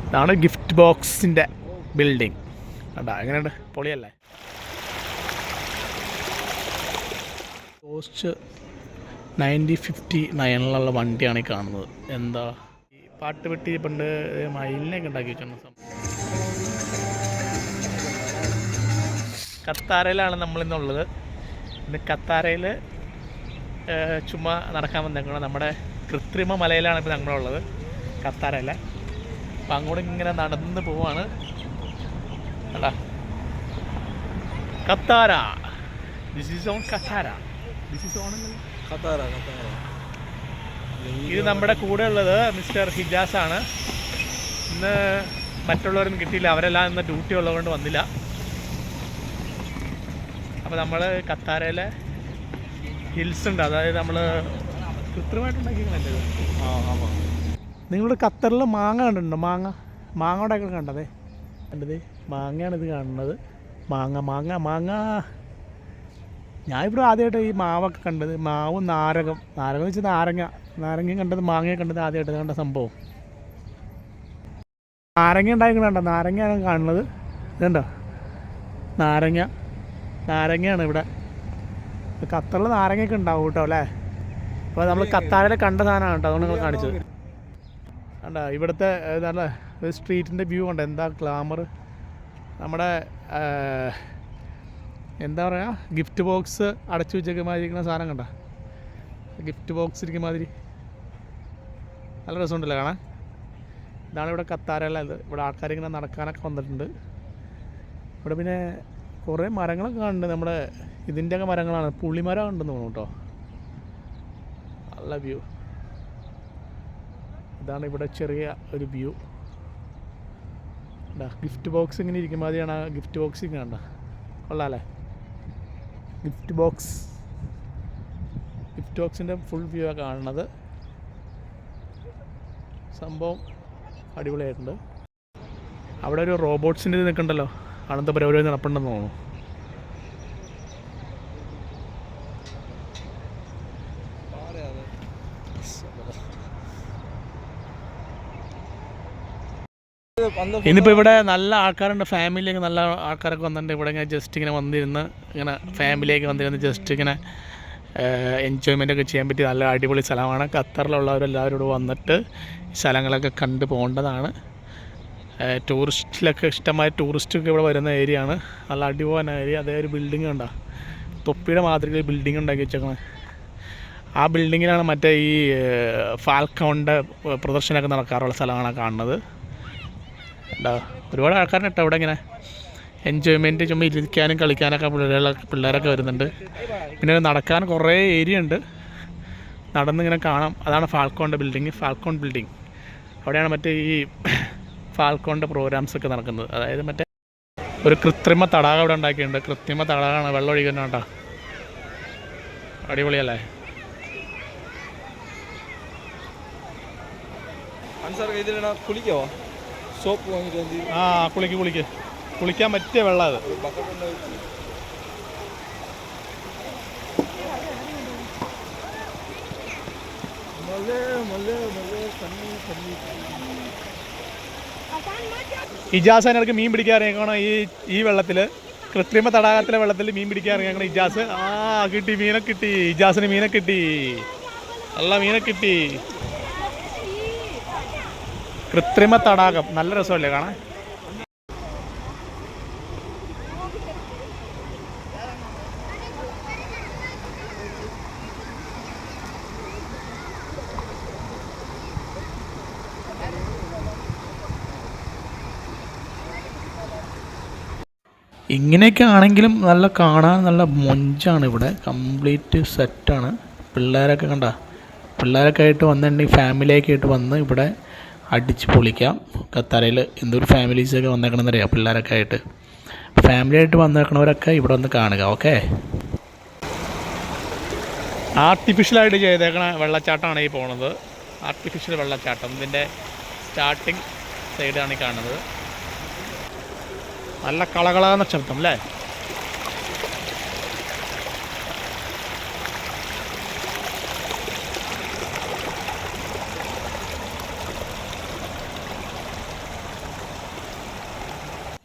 ഇതാണ് ഗിഫ്റ്റ് ബോക്സിൻ്റെ ബിൽഡിങ്. കണ്ടാ എങ്ങനെയുണ്ട്? പൊളിയല്ലേ? പോസ്റ്റ് 1959 വണ്ടിയാണ് ഈ കാണുന്നത്. എന്താ ഈ പാട്ട് വെട്ടി പണ്ട് മയിലിനെയൊക്കെ ഉണ്ടാക്കി വെച്ചിട്ടുണ്ട്. കത്താരയിലാണ് നമ്മളിന്നുള്ളത്. ഇന്ന് കത്താരയിൽ ചുമ്മാ നടക്കാൻ വന്നേക്കണം. നമ്മുടെ കൃത്രിമ മലയിലാണ് ഇപ്പോൾ ഞങ്ങളുള്ളത്, കത്താരയിലെ. അപ്പം അങ്ങോട്ട് ഇങ്ങനെ നടന്ന് പോവാണ്. അല്ല കത്താര, this is on കത്താര, this is on കത്താര. ഇത് നമ്മുടെ കൂടെ ഉള്ളത് മിസ്റ്റർ ഹിജാസ് ആണ്. ഇന്ന് മറ്റുള്ളവരൊന്നും കിട്ടിയില്ല, അവരെല്ലാം ഇന്ന് ഡ്യൂട്ടി ഉള്ളതുകൊണ്ട് വന്നില്ല. അപ്പോൾ നമ്മൾ കത്താരയിലെ ഹിൽസ് ഉണ്ട്, അതായത് നമ്മൾ കൃത്രിമമായിട്ടുണ്ടാക്കിയത്. നിങ്ങളുടെ ഖത്തറിൽ മാങ്ങ കണ്ടിട്ടുണ്ടോ? മാങ്ങയുടെ കണ്ടതേ മാങ്ങയാണ് ഇത് കാണുന്നത്. മാങ്ങ ഞാൻ ഇവിടെ ആദ്യമായിട്ട് ഈ മാവൊക്കെ കണ്ടത്. മാവും നാരകം എന്ന് വെച്ചാൽ നാരങ്ങയും കണ്ടത്, മാങ്ങയും കണ്ടത് ആദ്യമായിട്ട് കണ്ട സംഭവം. നാരങ്ങ ഉണ്ടായിക്കണോ? നാരങ്ങയാണ് കാണുന്നത്. ഇതുണ്ടോ നാരങ്ങയാണ് ഇവിടെ. ഖത്തറിൽ നാരങ്ങയൊക്കെ ഉണ്ടാവും കേട്ടോ അല്ലേ? അപ്പോൾ നമ്മൾ കത്താരയിൽ കണ്ട സാധനമാണ് കേട്ടോ, അതുകൊണ്ട് നിങ്ങൾ കാണിച്ചത്. കണ്ടോ ഇവിടുത്തെ നല്ല ഒരു സ്ട്രീറ്റിൻ്റെ വ്യൂ ഉണ്ട്. എന്താ ഗ്ലാമർ! നമ്മുടെ എന്താ പറയുക, ഗിഫ്റ്റ് ബോക്സ് അടച്ചു വെച്ചൊക്കെ മാതിരിക്കുന്ന സാധനം കണ്ട, ഗിഫ്റ്റ് ബോക്സ് ഇരിക്കുന്ന മാതിരി നല്ല രസമുണ്ടല്ലോ കാണാൻ. ഇതാണ് ഇവിടെ കത്താരയുള്ളത്. ഇവിടെ ആൾക്കാരിങ്ങനെ നടക്കാനൊക്കെ വന്നിട്ടുണ്ട്. ഇവിടെ പിന്നെ കുറേ മരങ്ങളൊക്കെ കാണുന്നുണ്ട്. നമ്മുടെ ഇതിൻ്റെയൊക്കെ മരങ്ങളാണ്, പുള്ളിമരം ഉണ്ടെന്ന് തോന്നുന്നു കേട്ടോ. നല്ല വ്യൂ. ഇതാണ് ഇവിടെ ചെറിയ ഒരു വ്യൂ. ഗിഫ്റ്റ് ബോക്സ് ഇങ്ങനെ ഇരിക്കും മാതിരിയാണ് ആ ഗിഫ്റ്റ് ബോക്സ് ഇങ്ങനെ കണ്ട. കൊള്ളാമല്ലേ? ഗിഫ്റ്റ് ബോക്സിൻ്റെ ഫുൾ വ്യൂ ആണ് കാണുന്നത്. സംഭവം അടിപൊളിയായിട്ടുണ്ട്. അവിടെ ഒരു റോബോട്ട്സിൻ്റെ ഇത് നിൽക്കണ്ടല്ലോ, അനന്ത പരിപാടി നടപ്പുണ്ടെന്ന് തോന്നുന്നു. ഇന്നിപ്പോൾ ഇവിടെ നല്ല ആൾക്കാരുണ്ട്, ഫാമിലിയൊക്കെ നല്ല ആൾക്കാരൊക്കെ വന്നിട്ടുണ്ട്. ഇവിടെ ഇങ്ങനെ ജസ്റ്റ് ഇങ്ങനെ വന്നിരുന്ന് ഇങ്ങനെ ഫാമിലിയൊക്കെ വന്നിരുന്ന് ജസ്റ്റ് ഇങ്ങനെ എൻജോയ്മെൻ്റ് ഒക്കെ ചെയ്യാൻ പറ്റിയ നല്ല അടിപൊളി സ്ഥലമാണ്. ഖത്തറിലുള്ളവരെല്ലാവരും ഇവിടെ വന്നിട്ട് സ്ഥലങ്ങളൊക്കെ കണ്ടു പോകേണ്ടതാണ്. ടൂറിസ്റ്റിലൊക്കെ ഇഷ്ടമായ ടൂറിസ്റ്റൊക്കെ ഇവിടെ വരുന്ന ഏരിയ ആണ്. നല്ല അടിപൊളി ഏരിയ. അതേ ഒരു ബിൽഡിംഗ് ഉണ്ടോ, തൊപ്പിയുടെ മാതൃകയിൽ ബിൽഡിംഗ് ഉണ്ടാക്കി വെച്ചേക്കുന്നത്. ആ ബിൽഡിങ്ങിലാണ് മറ്റേ ഈ ഫാൽക്കോണിൻ്റെ പ്രദർശനമൊക്കെ നടക്കാറുള്ള സ്ഥലമാണ് കാണുന്നത്. ഒരുപാട് ആൾക്കാരുണ്ട് കേട്ടോ ഇവിടെ. ഇങ്ങനെ എൻജോയ്മെൻറ്റ് ചുമ്മാ ഇരിക്കാനും കളിക്കാനൊക്കെ പിള്ളേരൊക്കെ വരുന്നുണ്ട്. പിന്നെ നടക്കാൻ കുറേ ഏരിയ ഉണ്ട്, നടന്നിങ്ങനെ കാണാം. അതാണ് ഫാൽക്കോണിൻ്റെ ബിൽഡിങ്, ഫാൽക്കോൺ ബിൽഡിങ്. അവിടെയാണ് മറ്റേ ഈ ഫാൽക്കോണിൻ്റെ പ്രോഗ്രാംസൊക്കെ നടക്കുന്നത്. അതായത് മറ്റേ ഒരു കൃത്രിമ തടാകം ഇവിടെ ഉണ്ടാക്കിയിട്ടുണ്ട്. കൃത്രിമ തടാകമാണ്, വെള്ളം ഒഴിക്കുന്ന കേട്ടോ. അടിപൊളിയല്ലേ? കുളിക്കോ? സോപ്പ് വാങ്ങിയിട്ട് കുളിക്കാൻ പറ്റിയ വെള്ളം അത്. ഇജാസിനടുക്ക് മീൻ പിടിക്കാൻ ഇറങ്ങിക്കണം ഈ വെള്ളത്തിൽ, കൃത്രിമ തടാകത്തിലെ വെള്ളത്തിൽ മീൻ പിടിക്കാൻ ഇറങ്ങിക്കണം ഇജാസ്. കിട്ടി, മീനെ കിട്ടി. ഇജാസിന് മീനെ കിട്ടി, നല്ല മീനെ കിട്ടി. കൃത്രിമ തടാകം നല്ല രസമല്ലേ കാണാൻ? ഇങ്ങനെയൊക്കെ ആണെങ്കിലും നല്ല കാണാൻ നല്ല മൊഞ്ചാണ്. ഇവിടെ കംപ്ലീറ്റ് സെറ്റാണ്. പിള്ളേരൊക്കെ കണ്ട, പിള്ളേരൊക്കെ ആയിട്ട് വന്നിട്ടുണ്ടെങ്കിൽ ഫാമിലിയൊക്കെ ആയിട്ട് വന്ന് ഇവിടെ അടിച്ച് പൊളിക്കാം. ഖത്തറിൽ എന്തൊരു ഫാമിലീസൊക്കെ വന്നേക്കണമെന്നറിയാം. പിള്ളേരൊക്കെ ആയിട്ട് ഫാമിലി ആയിട്ട് വന്നേക്കണവരൊക്കെ ഇവിടെ വന്ന് കാണുക. ഓക്കെ, ആർട്ടിഫിഷ്യലായിട്ട് ചെയ്തേക്കണ വെള്ളച്ചാട്ടമാണ് ഈ പോണത്. ആർട്ടിഫിഷ്യൽ വെള്ളച്ചാട്ടം. ഇതിൻ്റെ സ്റ്റാർട്ടിങ് സൈഡാണ് ഈ കാണുന്നത്. നല്ല കളകളാകുന്ന ശബ്ദം അല്ലേ?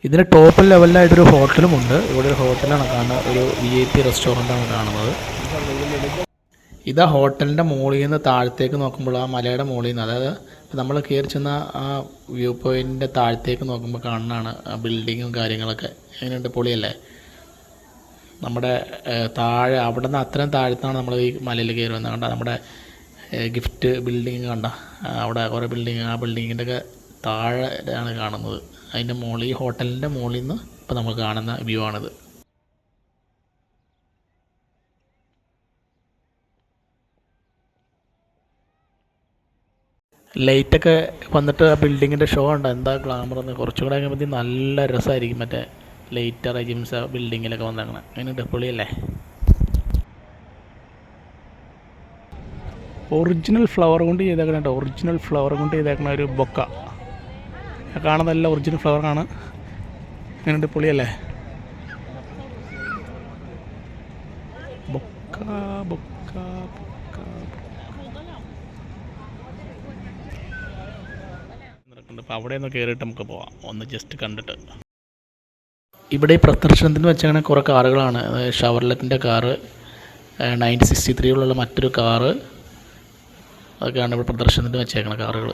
ഇതിന് ടോപ്പ് ലെവലിലായിട്ടൊരു ഹോട്ടലുമുണ്ട്. ഇവിടെ ഒരു ഹോട്ടലാണ് കാണുന്നത്, ഒരു VIP റെസ്റ്റോറൻ്റാണ് കാണുന്നത്. ഇതാ ഹോട്ടലിൻ്റെ മുകളിൽ നിന്ന് താഴത്തേക്ക് നോക്കുമ്പോൾ ആ മലയുടെ മുകളിൽ നിന്ന്, അതായത് നമ്മൾ കയറി ചെന്ന ആ വ്യൂ പോയിൻറ്റിൻ്റെ താഴത്തേക്ക് നോക്കുമ്പോൾ കാണുന്നതാണ് ആ ബിൽഡിങ്ങും കാര്യങ്ങളൊക്കെ. എങ്ങനെയുണ്ട്, പൊളിയല്ലേ? നമ്മുടെ താഴെ അവിടെ നിന്ന് അത്രയും താഴത്താണ് നമ്മൾ ഈ മലയിൽ കയറി വന്നത്. കണ്ട നമ്മുടെ ഗിഫ്റ്റ് ബിൽഡിങ് കണ്ട, അവിടെ കുറേ ബിൽഡിങ്, ആ ബിൽഡിങ്ങിൻ്റെ ഒക്കെ താഴെ ആണ് കാണുന്നത്. അതിൻ്റെ മുകളിൽ, ഈ ഹോട്ടലിൻ്റെ മുകളിൽ നിന്ന് ഇപ്പോൾ നമ്മൾ കാണുന്ന വ്യൂ ആണിത്. ലൈറ്റൊക്കെ വന്നിട്ട് ആ ബിൽഡിങ്ങിൻ്റെ ഷോ ഉണ്ടോ, എന്താ ഗ്ലാമർ എന്ന്. കുറച്ചും കൂടെ കഴിയുമ്പോൾ നല്ല രസമായിരിക്കും മറ്റേ ലൈറ്റ് അറേഞ്ച്മെൻറ്റ്സ് ആ ബിൽഡിങ്ങിലൊക്കെ വന്നേക്കണം. അതിനുണ്ട്, പൊളിയല്ലേ? ഒറിജിനൽ ഫ്ലവർ കൊണ്ട് ചെയ്തേക്കണ കേട്ടോ, ഒറിജിനൽ ഫ്ലവർ കൊണ്ട് ചെയ്തേക്കണ ഒരു ബൊക്ക. കാണുന്നതെല്ലാം ഒറിജിനൽ ഫ്ലവറാണ്. അങ്ങനെയുണ്ട്, പൊളിയല്ലേ? ബൊക്ക ബൊക്ക ബൊക്ക നടക്കുന്നുണ്ട്. അപ്പോൾ അവിടെ ഒന്ന് കയറിയിട്ട് നമുക്ക് പോവാം, ഒന്ന് ജസ്റ്റ് കണ്ടിട്ട്. ഇവിടെ ഈ പ്രദർശനത്തിന് വെച്ചാൽ കുറേ കാറുകളാണ്. ഷവർലെറ്റിൻ്റെ കാറ്, 963 മറ്റൊരു കാറ്, അതൊക്കെയാണ് ഇവിടെ പ്രദർശനത്തിന് വെച്ചേക്കണ കാറുകൾ.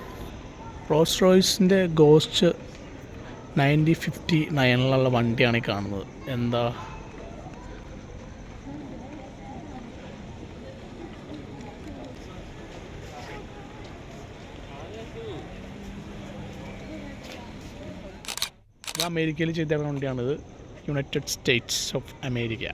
റോൾസ് റോയ്സിൻ്റെ ഗോസ്റ്റ് 9059 വണ്ടിയാണ് ഈ കാണുന്നത്. എന്താ ഇത് അമേരിക്കയിൽ ചെയ്തേക്കുന്ന വണ്ടിയാണിത്. United States of America.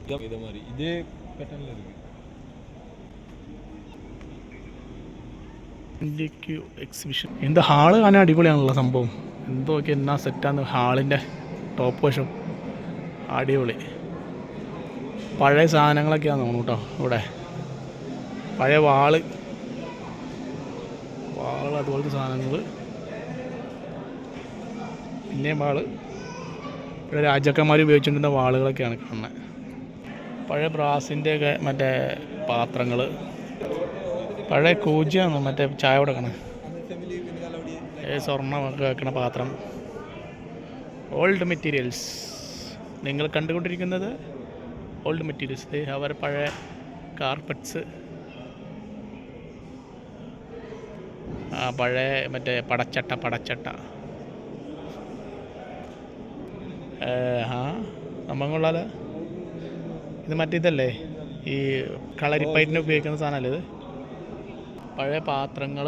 Exhibition. എന്ത് ഹാള് കാണാൻ അടിപൊളിയാണല്ലോ സംഭവം. എന്തൊക്കെ എന്നാ സെറ്റാന്ന് ഹാളിൻ്റെ ടോപ്പ് വശം, അടിപൊളി. പഴയ സാധനങ്ങളൊക്കെയാണ് തോന്നുന്നു കേട്ടോ. ഇവിടെ പഴയ വാള് അതുപോലത്തെ സാധനങ്ങൾ, പിന്നെയും വാള്. ഇവിടെ രാജാക്കന്മാർ ഉപയോഗിച്ചിട്ടുള്ള വാളുകളൊക്കെയാണ് കാണുന്നത്. പഴയ ബ്രാസിൻ്റെയൊക്കെ മറ്റേ പാത്രങ്ങൾ, പഴയ കൂജിയാണ് മറ്റേ ചായ കൊടുക്കണ സ്വർണ്ണമൊക്കെ വെക്കണ പാത്രം. ഓൾഡ് മെറ്റീരിയൽസ് നിങ്ങൾ കണ്ടുകൊണ്ടിരിക്കുന്നത് ഓൾഡ് മെറ്റീരിയൽസ്. അവർ പഴയ കാർപ്പറ്റ്സ്, പഴയ മറ്റേ പടച്ചട്ട സംഭവം കൊള്ളാലോ. ഇത് മറ്റേതല്ലേ, ഈ കളരിപ്പയറ്റിന് ഉപയോഗിക്കുന്ന സാധനമല്ലേ ഇത്. പഴയ പാത്രങ്ങൾ,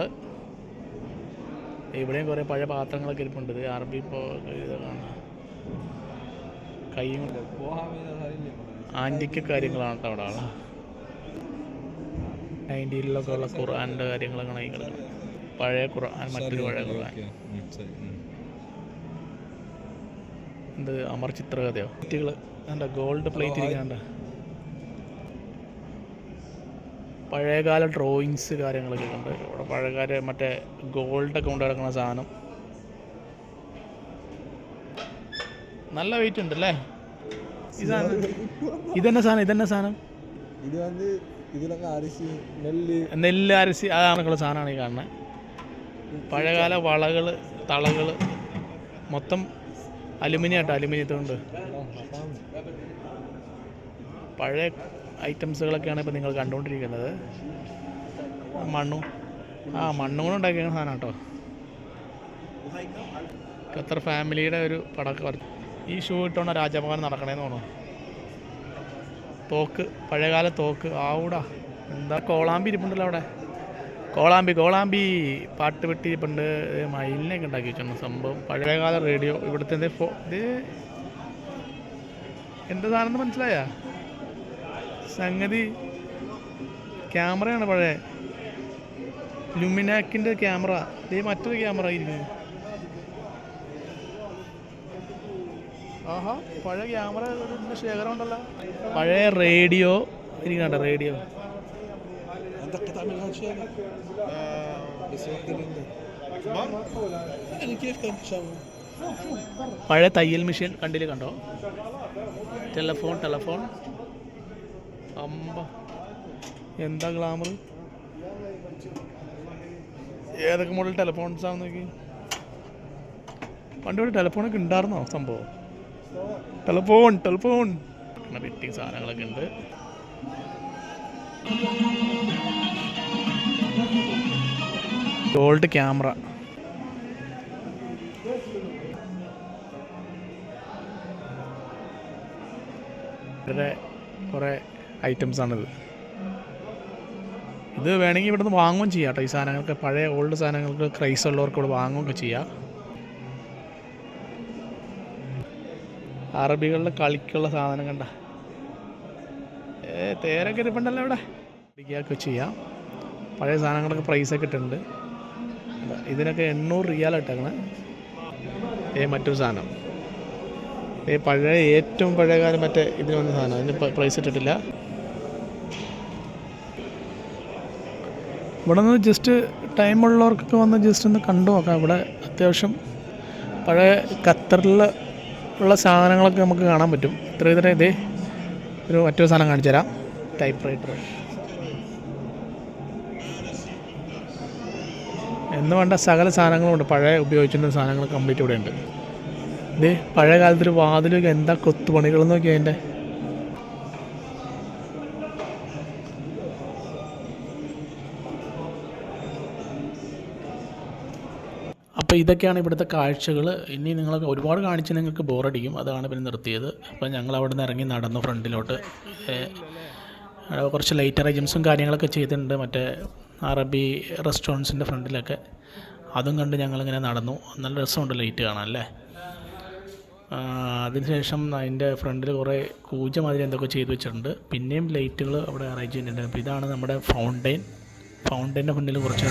ഇവിടെയും കുറേ പഴയ പാത്രങ്ങളൊക്കെ ഇരിപ്പുണ്ട്. ഇത് അറബി ഇതാണ്, കൈ ആൻറ്റിക്ക് കാര്യങ്ങളാണ് കേട്ടോ അവിടെ. 90s ഉള്ള ഖുർആൻ്റെ കാര്യങ്ങളൊക്കെ കിടക്കുന്നത്. പഴയ ഖുർആൻ, മറ്റൊരു പഴയ ഖുർആൻ. എന്ത് അമർ ചിത്രകഥയോ, പ്ലേറ്റുകൾ എന്താ, ഗോൾഡ് പ്ലേറ്റ് ഇരിക്കാണ്ട. പഴയകാല ഡ്രോയിങ്സ് കാര്യങ്ങളൊക്കെ ഉണ്ട് ഇവിടെ. പഴയകാല മറ്റേ ഗോൾഡൊക്കെ കൊണ്ട് കിടക്കുന്ന സാധനം. നല്ല വെയിറ്റ് ഉണ്ട് അല്ലേ? ഇതെന്നെ സാധനം നെല്ല് അരിസി, അതാണൊക്കെയുള്ള സാധനമാണ് ഈ കാണുന്നത്. പഴയകാല വളകൾ, തളകൾ, മൊത്തം അലുമിനിയം കേട്ടോ, അലുമിനിയത്തുകൊണ്ട് പഴയ ഐറ്റംസുകളൊക്കെയാണ് ഇപ്പോൾ നിങ്ങൾ കണ്ടുകൊണ്ടിരിക്കുന്നത്. മണ്ണുകൊണ്ട് ഉണ്ടാക്കിയ സാധനം കേട്ടോ. ഖത്തർ ഫാമിലിയുടെ ഒരു പടക്കം. ഈ ഷൂ ഇട്ടുകൊണ്ട് രാജഭവൻ നടക്കണേന്ന് തോന്നുന്നു. തോക്ക്, പഴയകാല തോക്ക്. ആവൂടാ, എന്താ കോളാമ്പി ഇരിപ്പുണ്ടല്ലോ അവിടെ. കോളാമ്പി പാട്ട് വെട്ടി ഇരിപ്പുണ്ട്. മയിലിനെയൊക്കെ ഉണ്ടാക്കി വെച്ചിട്ടുണ്ട് സംഭവം. പഴയകാല റേഡിയോ. ഇവിടുത്തെ ഇത് എന്താ സാധനം മനസ്സിലായ? സംഗതി ക്യാമറയാണ്, പഴയ ലുമിനാക്കിൻ്റെ ക്യാമറ. ഇതേ മറ്റൊരു ക്യാമറ ഇരിക്കുന്നു. ആഹാ, പഴയ ക്യാമറ ശേഖരം ഉണ്ടല്ലോ. പഴയ റേഡിയോ ഇരിക്കണ്ട, റേഡിയോ. പഴയ തയ്യൽ മെഷീൻ കണ്ടില്ല, കണ്ടോ? ടെലഫോൺ. അമ്പ, എന്താ ഗ്ലാമർ. ഏതൊക്കെ മോഡൽ ടെലഫോൺസാണെന്ന് നോക്കി. പണ്ട് ഇവിടെ ടെലഫോണൊക്കെ ഉണ്ടായിരുന്നോ സംഭവം? ടെലിഫോൺ ഫിറ്റിംഗ് സാധനങ്ങളൊക്കെ ഉണ്ട്. ഗോൾഡ് ക്യാമറ, ഇവരുടെ കുറേ ഐറ്റംസാണിത്. ഇത് വേണമെങ്കിൽ ഇവിടുന്ന് വാങ്ങുകയും ചെയ്യാം കേട്ടോ. ഈ സാധനങ്ങൾക്ക് പഴയ ഓൾഡ് സാധനങ്ങൾക്ക് ക്രൈസ് ഉള്ളവർക്ക് ഇവിടെ വാങ്ങുകയൊക്കെ ചെയ്യാം. അറബികളുടെ കളിക്കുള്ള സാധനം കണ്ട തേരൊക്കെ ഇരിപ്പുണ്ടല്ലോ ഇവിടെ. ഇടിക്കുകയൊക്കെ ചെയ്യാം. പഴയ സാധനങ്ങളൊക്കെ പ്രൈസൊക്കെ ഇട്ടിട്ടുണ്ട്. ഇതിനൊക്കെ 800 റിയാൽ ഇട്ടേക്കണേ. മറ്റൊരു സാധനം പഴയ ഏറ്റവും പഴയ കാലം മറ്റേ ഇതിന് വന്ന സാധനം, അതിന് പ്രൈസ് ഇട്ടിട്ടില്ല. ഇവിടെ നിന്ന് ജസ്റ്റ് ടൈമുള്ളവർക്കൊക്കെ വന്ന് ജസ്റ്റ് ഒന്ന് കണ്ടു നോക്കാം. ഇവിടെ അത്യാവശ്യം പഴയ ഖത്തറിൽ ഉള്ള സാധനങ്ങളൊക്കെ നമുക്ക് കാണാൻ പറ്റും. ഇത്ര ഇതേ മറ്റൊരു സാധനം കാണിച്ചു തരാം. ടൈപ്പ് റൈറ്റർ എന്ന് വേണ്ട സകല സാധനങ്ങളുമുണ്ട്. പഴയ ഉപയോഗിച്ചിരുന്ന സാധനങ്ങൾ കംപ്ലീറ്റ് ഇവിടെ ഉണ്ട്. ഇത് പഴയ കാലത്തൊരു വാതിലൊക്കെ എന്താ കൊത്തുപണികൾ നോക്കിയാൽ അതിൻ്റെ. അപ്പോൾ ഇതൊക്കെയാണ് ഇവിടുത്തെ കാഴ്ചകൾ. ഇനി നിങ്ങളൊക്കെ ഒരുപാട് കാണിച്ച് നിങ്ങൾക്ക് ബോറടിക്കും, അതാണ് പിന്നെ നിർത്തിയത്. അപ്പോൾ ഞങ്ങൾ അവിടെ നിന്ന് ഇറങ്ങി നടന്നു ഫ്രണ്ടിലോട്ട്. കുറച്ച് ലൈറ്റ് അറേഞ്ച്മെൻറ്റ്സും കാര്യങ്ങളൊക്കെ ചെയ്തിട്ടുണ്ട് മറ്റേ അറബി റെസ്റ്റോറൻറ്റ്സിൻ്റെ ഫ്രണ്ടിലൊക്കെ. അതും കണ്ട് ഞങ്ങളിങ്ങനെ നടന്നു. നല്ല രസമുണ്ട് ലൈറ്റ് കാണാൻ അല്ലേ. അതിനുശേഷം അതിൻ്റെ ഫ്രണ്ടിൽ കുറേ കൂജ മാതിരി എന്തൊക്കെ ചെയ്ത് വെച്ചിട്ടുണ്ട്. പിന്നെയും ലൈറ്റുകൾ അവിടെ അറേഞ്ച് ചെയ്യുന്നുണ്ട്. അപ്പോൾ ഇതാണ് നമ്മുടെ ഫൗണ്ടൈൻ്റെ മുന്നിൽ കുറച്ച്